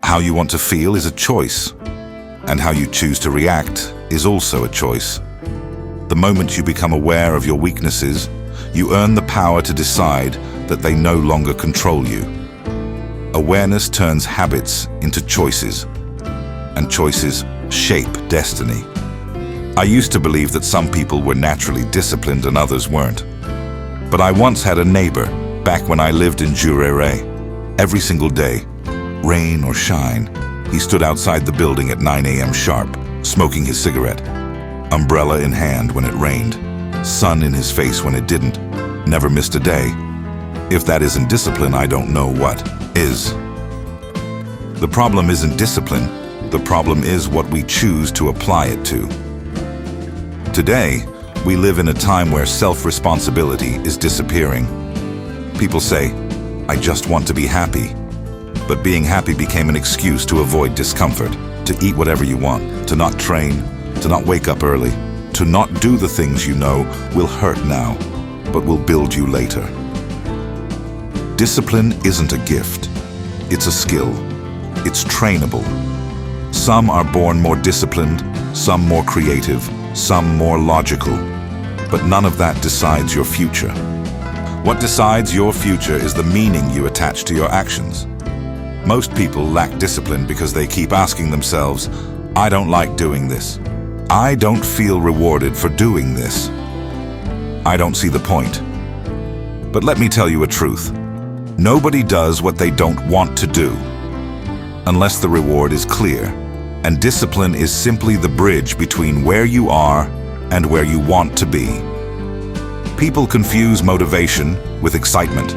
How you want to feel is a choice, and how you choose to react is also a choice. The moment you become aware of your weaknesses, you earn the power to decide that they no longer control you. Awareness turns habits into choices, and choices shape destiny. I used to believe that some people were naturally disciplined and others weren't. But I once had a neighbor, back when I lived in Jurere. Every single day, rain or shine, he stood outside the building at 9 a.m. sharp, smoking his cigarette, umbrella in hand when it rained, sun in his face when it didn't, never missed a day. If that isn't discipline, I don't know what is. The problem isn't discipline, the problem is what we choose to apply it to. Today, we live in a time where self-responsibility is disappearing. People say, I just want to be happy. But being happy became an excuse to avoid discomfort, to eat whatever you want, to not train, to not wake up early, to not do the things you know will hurt now, but will build you later. Discipline isn't a gift. It's a skill. It's trainable. Some are born more disciplined, some more creative, some more logical. But none of that decides your future. What decides your future is the meaning you attach to your actions. Most people lack discipline because they keep asking themselves, I don't like doing this. I don't feel rewarded for doing this. I don't see the point. But let me tell you a truth. Nobody does what they don't want to do, unless the reward is clear. And discipline is simply the bridge between where you are and where you want to be. People confuse motivation with excitement.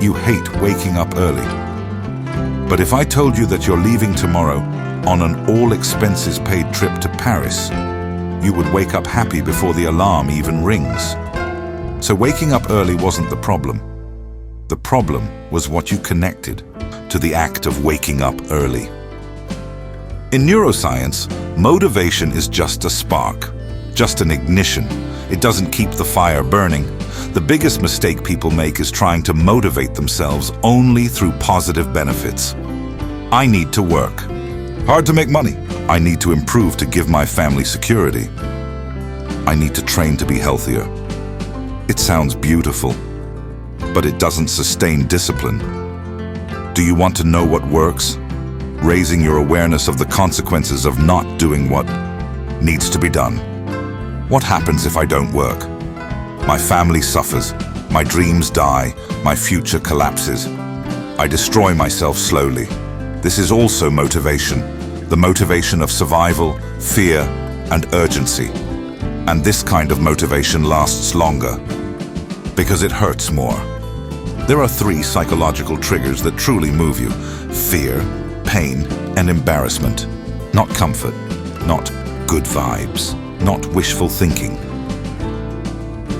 You hate waking up early. But if I told you that you're leaving tomorrow on an all-expenses-paid trip to Paris, you would wake up happy before the alarm even rings. So waking up early wasn't the problem. The problem was what you connected to the act of waking up early. In neuroscience, motivation is just a spark, just an ignition. It doesn't keep the fire burning. The biggest mistake people make is trying to motivate themselves only through positive benefits. I need to work. Hard to make money. I need to improve to give my family security. I need to train to be healthier. It sounds beautiful, but it doesn't sustain discipline. Do you want to know what works? Raising your awareness of the consequences of not doing what needs to be done. What happens if I don't work? My family suffers, my dreams die, my future collapses. I destroy myself slowly. This is also motivation, the motivation of survival, fear, and urgency. And this kind of motivation lasts longer, because it hurts more. There are 3 psychological triggers that truly move you: fear, pain, and embarrassment. Not comfort, not good vibes, not wishful thinking.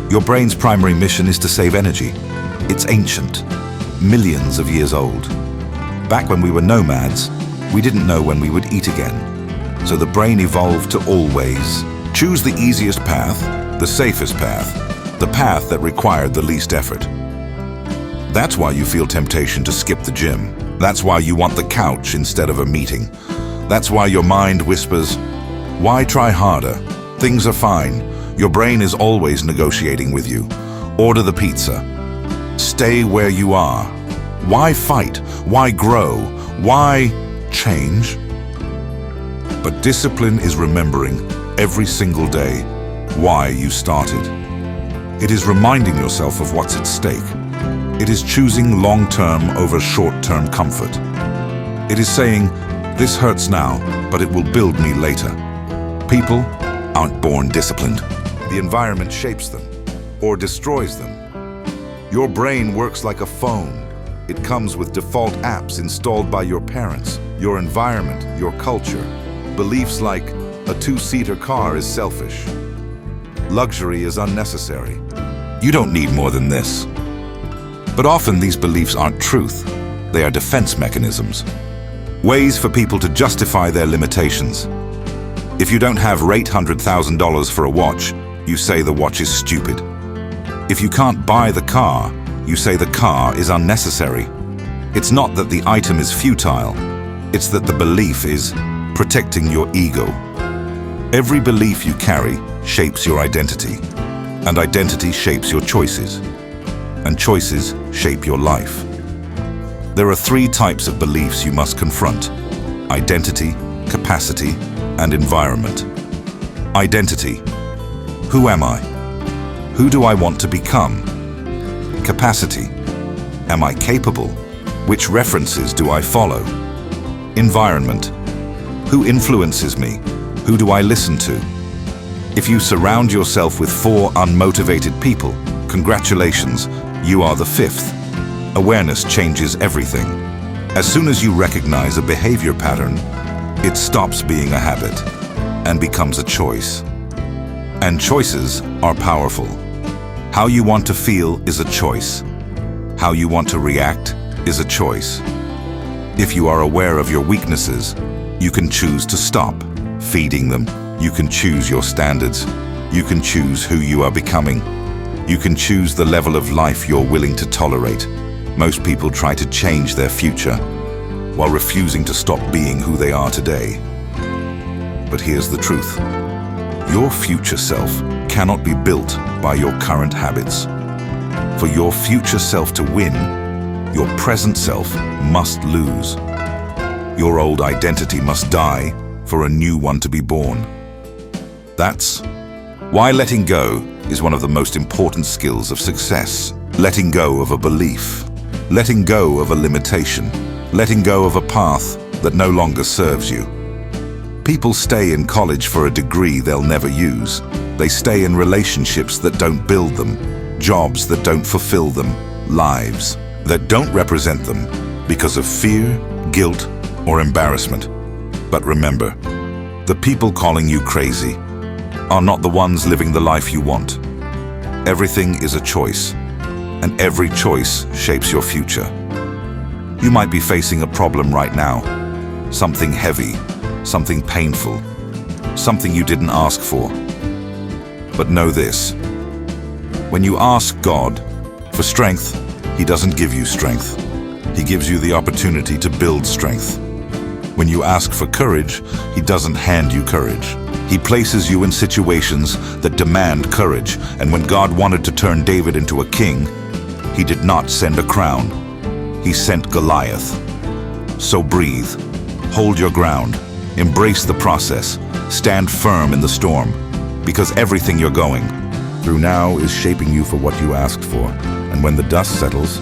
Your brain's primary mission is to save energy. It's ancient, millions of years old. Back when we were nomads, we didn't know when we would eat again. So the brain evolved to always choose the easiest path, the safest path, the path that required the least effort. That's why you feel temptation to skip the gym. That's why you want the couch instead of a meeting. That's why your mind whispers, why try harder? Things are fine. Your brain is always negotiating with you. Order the pizza. Stay where you are. Why fight? Why grow? Why change? But discipline is remembering every single day why you started. It is reminding yourself of what's at stake. It is choosing long-term over short-term comfort. It is saying, this hurts now, but it will build me later. People aren't born disciplined. The environment shapes them or destroys them. Your brain works like a phone. It comes with default apps installed by your parents, your environment, your culture. Beliefs like a 2-seater car is selfish. Luxury is unnecessary. You don't need more than this. But often these beliefs aren't truth. They are defense mechanisms. Ways for people to justify their limitations. If you don't have $800,000 for a watch, you say the watch is stupid. If you can't buy the car, you say the car is unnecessary. It's not that the item is futile. It's that the belief is protecting your ego. Every belief you carry shapes your identity, and identity shapes your choices, and choices shape your life. There are 3 types of beliefs you must confront: identity, capacity, and environment. Identity. Who am I? Who do I want to become? Capacity. Am I capable? Which references do I follow? Environment. Who influences me? Who do I listen to? If you surround yourself with 4 unmotivated people, congratulations, you are the 5th. Awareness changes everything. As soon as you recognize a behavior pattern, it stops being a habit and becomes a choice. And choices are powerful. How you want to feel is a choice. How you want to react is a choice. If you are aware of your weaknesses, you can choose to stop feeding them. You can choose your standards. You can choose who you are becoming. You can choose the level of life you're willing to tolerate. Most people try to change their future while refusing to stop being who they are today. But here's the truth. Your future self cannot be built by your current habits. For your future self to win, your present self must lose. Your old identity must die for a new one to be born. That's why letting go is one of the most important skills of success. Letting go of a belief, letting go of a limitation, letting go of a path that no longer serves you. People stay in college for a degree they'll never use. They stay in relationships that don't build them, jobs that don't fulfill them, lives that don't represent them because of fear, guilt, or embarrassment. But remember, the people calling you crazy are not the ones living the life you want. Everything is a choice, and every choice shapes your future. You might be facing a problem right now, something heavy, something painful, something you didn't ask for. But know this, when you ask God for strength, He doesn't give you strength. He gives you the opportunity to build strength. When you ask for courage, He doesn't hand you courage. He places you in situations that demand courage, and when God wanted to turn David into a king, He did not send a crown. He sent Goliath. So breathe, hold your ground, embrace the process, stand firm in the storm, because everything you're going through now is shaping you for what you asked for. And when the dust settles,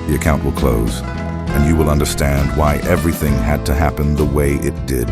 the account will close, and you will understand why everything had to happen the way it did.